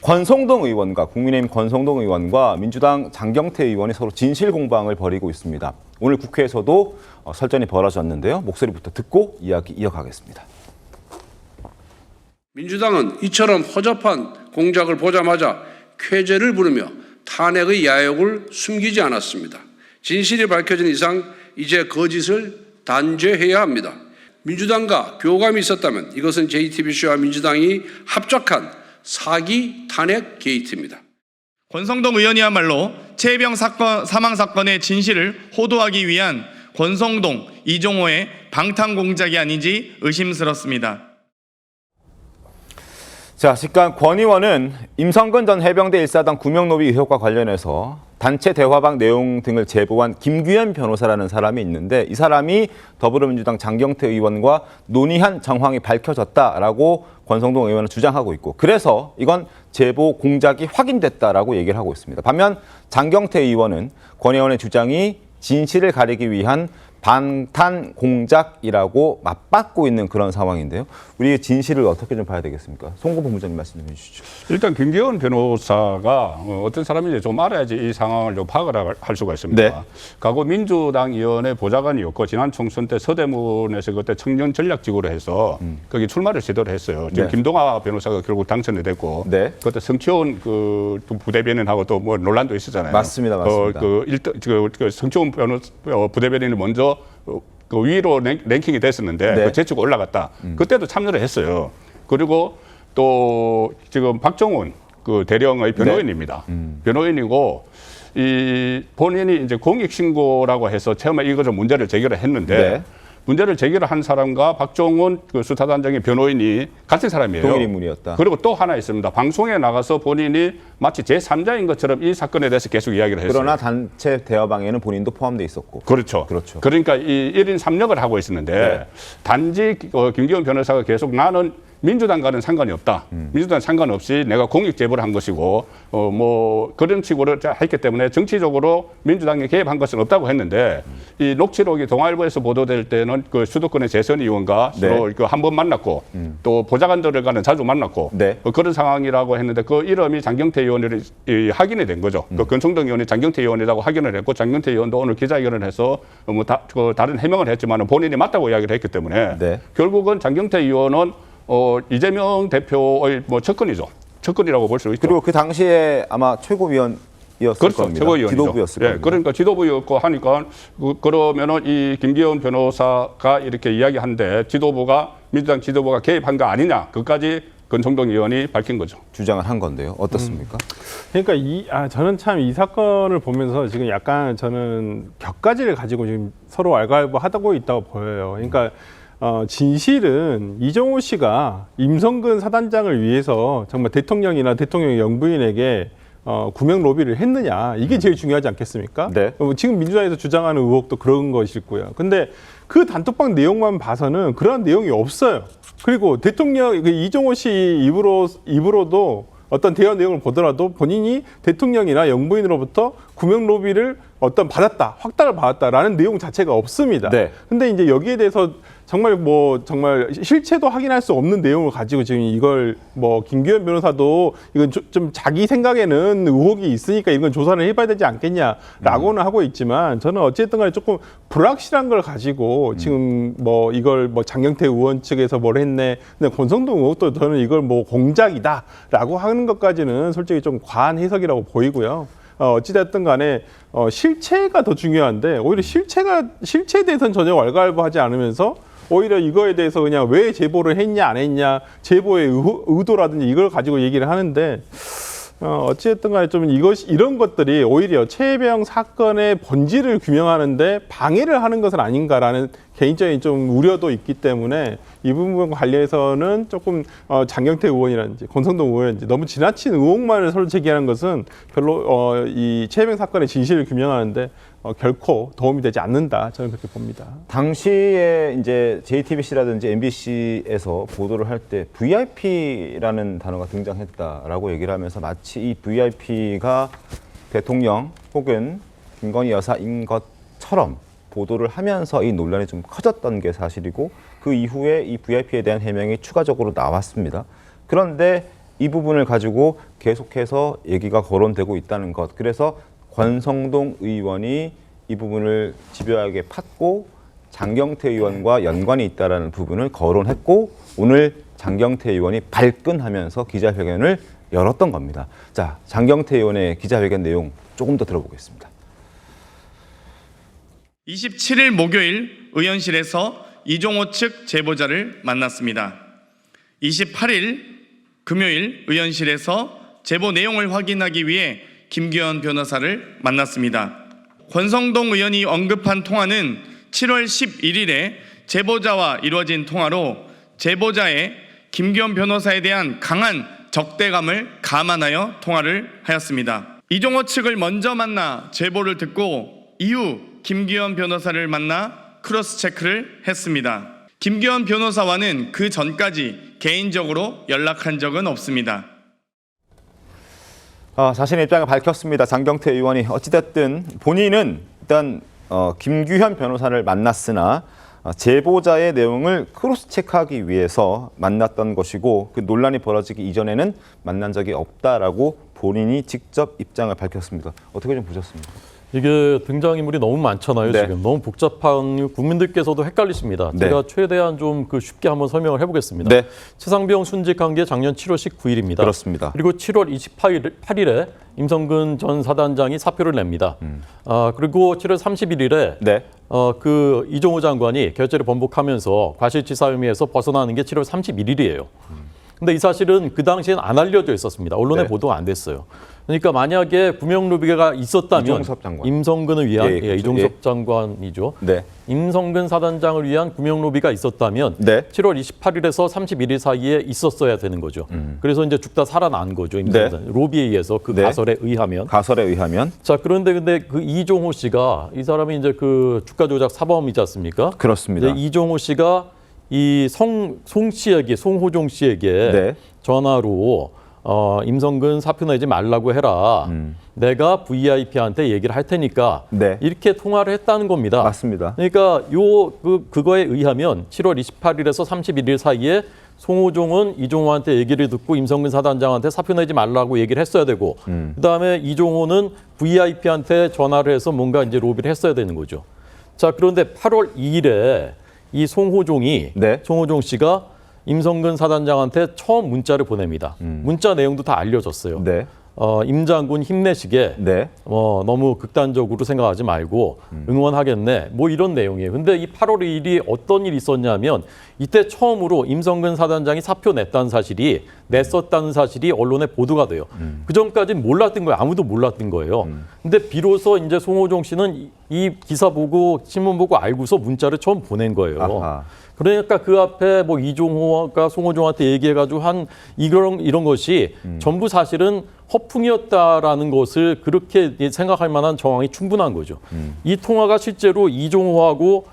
권성동 의원과 국민의힘 권성동 의원과 민주당 장경태 의원이 서로 진실 공방을 벌이고 있습니다. 오늘 국회에서도 설전이 벌어졌는데요. 목소리부터 듣고 이야기 이어가겠습니다. 민주당은 이처럼 허접한 공작을 보자마자 쾌재를 부르며 탄핵의 야욕을 숨기지 않았습니다. 진실이 밝혀진 이상 이제 거짓을 단죄해야 합니다. 민주당과 교감이 있었다면 이것은 JTBC와 민주당이 합작한 사기 탄핵 게이트입니다. 권성동 의원이야말로 최혜병 사망 사건의 진실을 호도하기 위한 권성동, 이종호의 방탄 공작이 아닌지 의심스럽습니다. 자, 직관 권 의원은 임성근 전 해병대 1사단 구명로비 의혹과 관련해서 단체 대화방 내용 등을 제보한 김규현 변호사라는 사람이 있는데 이 사람이 더불어민주당 장경태 의원과 논의한 정황이 밝혀졌다라고 권성동 의원은 주장하고 있고 그래서 이건 제보 공작이 확인됐다라고 얘기를 하고 있습니다. 반면 장경태 의원은 권 의원의 주장이 진실을 가리기 위한 방탄 공작이라고 맞받고 있는 그런 상황인데요. 우리 진실을 어떻게 좀 봐야 되겠습니까? 송구 본부장님 말씀 좀 해주시죠. 일단 김기현 변호사가 어떤 사람인지 좀 알아야지 이 상황을 좀 파악을 할 수가 있습니다. 네. 과거 민주당위원회 보좌관이었고 지난 총선 때 서대문에서 그때 청년 전략지구로 해서 거기 출마를 시도를 했어요. 지금 네. 김동아 변호사가 결국 당선이 됐고 네. 그때 성치원 그 부대변인하고 또 뭐 논란도 있었잖아요. 맞습니다, 맞습니다. 그 성치원 부대변인이 먼저 그 위로 랭킹이 됐었는데 네. 그 제치고 올라갔다. 그때도 참여를 했어요. 그리고 또 지금 박정훈 그 대령의 변호인입니다. 변호인이고 이 본인이 이제 공익신고라고 해서 처음에 이거 좀 문제를 제기를 했는데 네. 문제를 제기를 한 사람과 박정훈 그 수사단장의 변호인이 같은 사람이에요. 동일 인물이었다. 그리고 또 하나 있습니다. 방송에 나가서 본인이 마치 제3자인 것처럼 이 사건에 대해서 계속 이야기를 했어요. 그러나 단체 대화방에는 본인도 포함돼 있었고. 그렇죠. 그렇죠. 그러니까 이 1인 3역을 하고 있었는데 네. 단지 김기현 변호사가 계속 나는 민주당과는 상관이 없다. 민주당 상관없이 내가 공익 제보를 한 것이고 뭐 그런 식으로 했기 때문에 정치적으로 민주당에 개입한 것은 없다고 했는데 이 녹취록이 동아일보에서 보도될 때는 그 수도권의 재선 의원과 네. 서로 한 번 만났고 또 보좌관들과는 자주 만났고 네. 그런 상황이라고 했는데 그 이름이 장경태 의원을 확인이 된 거죠. 그 권성동 의원이 장경태 의원이라고 확인을 했고 장경태 의원도 오늘 기자회견을 해서 뭐 다른 해명을 했지만 본인이 맞다고 이야기를 했기 때문에 네. 결국은 장경태 의원은 이재명 대표의 뭐 측근이죠. 측근이라고 볼 수 있죠. 그리고 그 당시에 아마 최고위원이었을 그렇죠. 겁니다. 최고위원이죠. 지도부였을 예, 겁니다. 그러니까 지도부였고 하니까 그러면은 이 김기현 변호사가 이렇게 이야기한데 민주당 지도부가 개입한 거 아니냐. 그까지 권성동 의원이 밝힌 거죠. 주장을 한 건데요. 어떻습니까? 그러니까 저는 참 이 사건을 보면서 지금 약간 저는 격가지를 가지고 지금 서로 알갈부하고 있다고 보여요. 그러니까 진실은 이종호 씨가 임성근 사단장을 위해서 정말 대통령이나 대통령의 영부인에게 구명 로비를 했느냐 이게 제일 중요하지 않겠습니까? 네. 지금 민주당에서 주장하는 의혹도 그런 것이고요. 근데 그 단톡방 내용만 봐서는 그런 내용이 없어요. 그리고 대통령 이종호 씨 입으로도 어떤 대화 내용을 보더라도 본인이 대통령이나 영부인으로부터 구명 로비를 받았다, 확답을 받았다라는 내용 자체가 없습니다. 네. 근데 이제 여기에 대해서 정말 실체도 확인할 수 없는 내용을 가지고 지금 이걸 김규현 변호사도 이건 좀 자기 생각에는 의혹이 있으니까 이건 조사를 해봐야 되지 않겠냐라고는 하고 있지만 저는 어쨌든 간에 조금 불확실한 걸 가지고 지금 이걸 장경태 의원 측에서 뭘 했네. 근데 권성동 의원도 저는 이걸 공작이다라고 하는 것까지는 솔직히 좀 과한 해석이라고 보이고요. 어찌됐든 간에 실체가 더 중요한데 오히려 실체에 대해서는 전혀 왈가왈부하지 않으면서 오히려 이거에 대해서 그냥 왜 제보를 했냐 안 했냐 제보의 의도라든지 이걸 가지고 얘기를 하는데 어찌됐든 간에 좀 이런 것들이 오히려 최혜병 사건의 본질을 규명하는데 방해를 하는 것은 아닌가라는 개인적인 좀 우려도 있기 때문에 이 부분과 관련해서는 조금 장경태 의원이라든지 권성동 의원이라든지 너무 지나친 의혹만을 서로 제기하는 것은 별로 이 최혜병 사건의 진실을 규명하는데 결코 도움이 되지 않는다. 저는 그렇게 봅니다. 당시에 이제 JTBC라든지 MBC에서 보도를 할 때 VIP라는 단어가 등장했다라고 얘기를 하면서 마치 이 VIP가 대통령 혹은 김건희 여사인 것처럼 보도를 하면서 이 논란이 좀 커졌던 게 사실이고 그 이후에 이 VIP에 대한 해명이 추가적으로 나왔습니다. 그런데 이 부분을 가지고 계속해서 얘기가 거론되고 있다는 것. 그래서 권성동 의원이 이 부분을 집요하게 팠고 장경태 의원과 연관이 있다는 부분을 거론했고 오늘 장경태 의원이 발끈하면서 기자회견을 열었던 겁니다. 자, 장경태 의원의 기자회견 내용 조금 더 들어보겠습니다. 27일 목요일 의원실에서 이종호 측 제보자를 만났습니다. 28일 금요일 의원실에서 제보 내용을 확인하기 위해 김규현 변호사를 만났습니다. 권성동 의원이 언급한 통화는 7월 11일에 제보자와 이루어진 통화로 제보자의 김규현 변호사에 대한 강한 적대감을 감안하여 통화를 하였습니다. 이종호 측을 먼저 만나 제보를 듣고 이후 김규현 변호사를 만나 크로스 체크를 했습니다. 김규현 변호사와는 그 전까지 개인적으로 연락한 적은 없습니다. 자신의 입장을 밝혔습니다. 장경태 의원이 어찌됐든 본인은 일단 김규현 변호사를 만났으나 제보자의 내용을 크로스 체크하기 위해서 만났던 것이고 그 논란이 벌어지기 이전에는 만난 적이 없다라고 본인이 직접 입장을 밝혔습니다. 어떻게 좀 보셨습니까? 이게 등장인물이 너무 많잖아요. 네. 지금 너무 복잡한 국민들께서도 헷갈리십니다. 네. 제가 최대한 좀 쉽게 한번 설명을 해보겠습니다. 네. 최상병 순직한 게 작년 7월 19일입니다. 그렇습니다. 그리고 7월 28일에 임성근 전 사단장이 사표를 냅니다. 그리고 7월 31일에 네. 그 이종호 장관이 결재를 번복하면서 과실치사 혐의에서 벗어나는 게 7월 31일이에요. 근데 이 사실은 그 당시엔 안 알려져 있었습니다. 언론에 네. 보도가 안 됐어요. 그러니까 만약에 구명로비가 있었다면 이종섭 장관. 임성근을 위한 예, 그렇죠. 이종섭 예. 장관이죠. 네. 임성근 사단장을 위한 구명로비가 있었다면 네. 7월 28일에서 31일 사이에 있었어야 되는 거죠. 그래서 이제 죽다 살아난 거죠. 임성근. 로비에 의해서 그 네. 가설에 의하면. 가설에 의하면 자, 그런데 그 이종호 씨가 이 사람이 이제 그 주가 조작 사범이지 않습니까? 그렇습니다. 이제 이종호 씨가 이 송호종 씨에게 네. 전화로 임성근 사표 내지 말라고 해라. 내가 VIP한테 얘기를 할 테니까 네. 이렇게 통화를 했다는 겁니다. 맞습니다. 그러니까 그거에 의하면 7월 28일에서 31일 사이에 송호종은 이종호한테 얘기를 듣고 임성근 사단장한테 사표 내지 말라고 얘기를 했어야 되고 그다음에 이종호는 VIP한테 전화를 해서 뭔가 이제 로비를 했어야 되는 거죠. 자, 그런데 8월 2일에 이 송호종이 네. 송호종 씨가 임성근 사단장한테 처음 문자를 보냅니다. 문자 내용도 다 알려졌어요. 네. 임 장군 힘내시게 네. 너무 극단적으로 생각하지 말고 응원하겠네. 뭐 이런 내용이에요. 근데 이 8월 2일이 어떤 일이 있었냐면 이때 처음으로 임성근 사단장이 사표 냈다는 사실이 냈었다는 사실이 언론에 보도가 돼요. 그 전까지는 몰랐던 거예요. 아무도 몰랐던 거예요. 근데 비로소 이제 송호종 씨는 이 기사 보고 신문 보고 알고서 문자를 처음 보낸 거예요. 아하. 그러니까 그 앞에 뭐 이종호가 송호종한테 얘기해가지고 한 이런 것이 전부 사실은 허풍이었다라는 것을 그렇게 생각할 만한 정황이 충분한 거죠. 이 통화가 실제로 이종호하고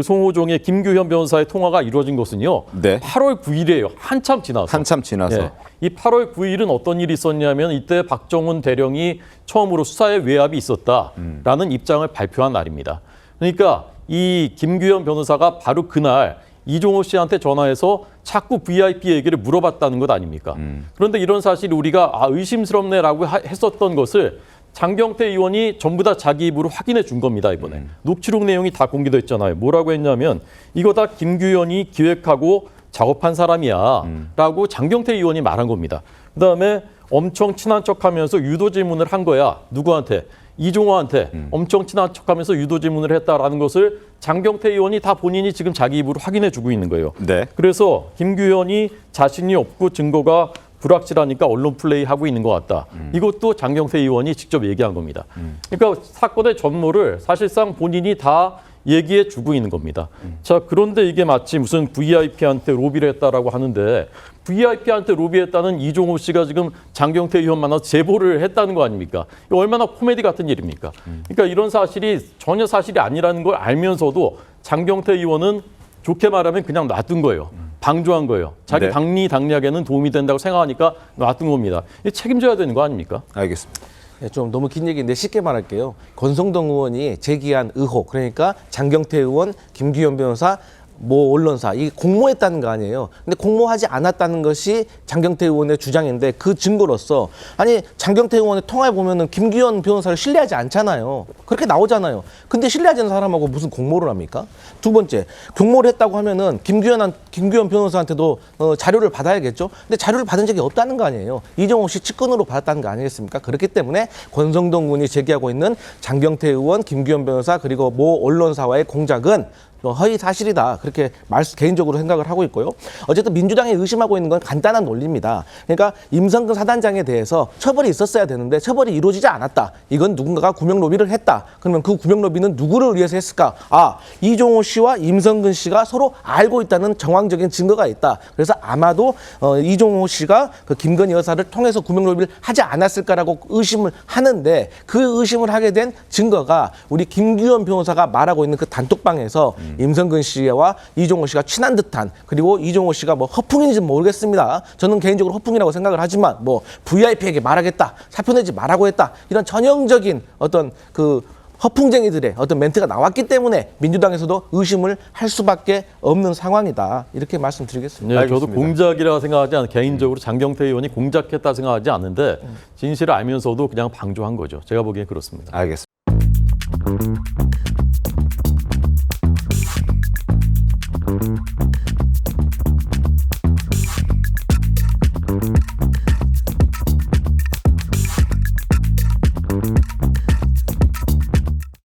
송호종의 김규현 변호사의 통화가 이루어진 것은요. 네. 8월 9일이에요. 한참 지나서. 한참 지나서. 예. 이 8월 9일은 어떤 일이 있었냐면 이때 박정훈 대령이 처음으로 수사에 외압이 있었다라는 입장을 발표한 날입니다. 그러니까 이 김규현 변호사가 바로 그날 이종호 씨한테 전화해서 자꾸 VIP 얘기를 물어봤다는 것 아닙니까? 그런데 이런 사실이 우리가 의심스럽네라고 했었던 것을 장경태 의원이 전부 다 자기 입으로 확인해 준 겁니다, 이번에. 녹취록 내용이 다 공개됐잖아요. 뭐라고 했냐면 이거 다 김규현이 기획하고 작업한 사람이야 라고 장경태 의원이 말한 겁니다. 그다음에 엄청 친한 척하면서 유도 질문을 한 거야. 누구한테? 이종호한테 엄청 친한 척하면서 유도 질문을 했다라는 것을 장경태 의원이 다 본인이 지금 자기 입으로 확인해 주고 있는 거예요. 네. 그래서 김규현이 자신이 없고 증거가 불확실하니까 언론 플레이하고 있는 것 같다. 이것도 장경태 의원이 직접 얘기한 겁니다. 그러니까 사건의 전모를 사실상 본인이 다 얘기해 주고 있는 겁니다. 자, 그런데 이게 마치 무슨 VIP한테 로비를 했다라고 하는데 VIP한테 로비했다는 이종호 씨가 지금 장경태 의원 만나서 제보를 했다는 거 아닙니까? 이거 얼마나 코미디 같은 일입니까? 그러니까 이런 사실이 전혀 사실이 아니라는 걸 알면서도 장경태 의원은 좋게 말하면 그냥 놔둔 거예요. 방조한 거예요. 자기 네. 당리당략에는 도움이 된다고 생각하니까 놔둔 겁니다. 책임져야 되는 거 아닙니까? 알겠습니다. 네, 좀 너무 긴 얘기인데 쉽게 말할게요. 권성동 의원이 제기한 의혹, 그러니까 장경태 의원, 김규현 변호사 모 언론사 이 공모했다는 거 아니에요. 근데 공모하지 않았다는 것이 장경태 의원의 주장인데 그 증거로서 아니 장경태 의원의 통화에 보면은 김규현 변호사를 신뢰하지 않잖아요. 그렇게 나오잖아요. 근데 신뢰하지 않는 사람하고 무슨 공모를 합니까? 두 번째, 공모를 했다고 하면은 김규현 변호사한테도 자료를 받아야겠죠. 근데 자료를 받은 적이 없다는 거 아니에요. 이종호 씨 측근으로 받았다는 거 아니겠습니까? 그렇기 때문에 권성동 군이 제기하고 있는 장경태 의원, 김규현 변호사 그리고 모 언론사와의 공작은 허위 사실이다. 그렇게 개인적으로 생각을 하고 있고요. 어쨌든 민주당이 의심하고 있는 건 간단한 논리입니다. 그러니까 임성근 사단장에 대해서 처벌이 있었어야 되는데 처벌이 이루어지지 않았다. 이건 누군가가 구명 로비를 했다. 그러면 그 구명 로비는 누구를 위해서 했을까? 아, 이종호 씨와 임성근 씨가 서로 알고 있다는 정황적인 증거가 있다. 그래서 아마도 이종호 씨가 그 김건희 여사를 통해서 구명 로비를 하지 않았을까라고 의심을 하는데 그 의심을 하게 된 증거가 우리 김규현 변호사가 말하고 있는 그 단톡방에서 임성근 씨와 이종호 씨가 친한 듯한 그리고 이종호 씨가 뭐 허풍인지는 모르겠습니다. 저는 개인적으로 허풍이라고 생각을 하지만 뭐 VIP에게 말하겠다, 사표 내지 말라고 했다 이런 전형적인 어떤 그 허풍쟁이들의 어떤 멘트가 나왔기 때문에 민주당에서도 의심을 할 수밖에 없는 상황이다 이렇게 말씀드리겠습니다. 네, 저도 공작이라 생각하지 않아요. 개인적으로 장경태 의원이 공작했다 생각하지 않는데 진실을 알면서도 그냥 방조한 거죠. 제가 보기엔 그렇습니다. 알겠습니다.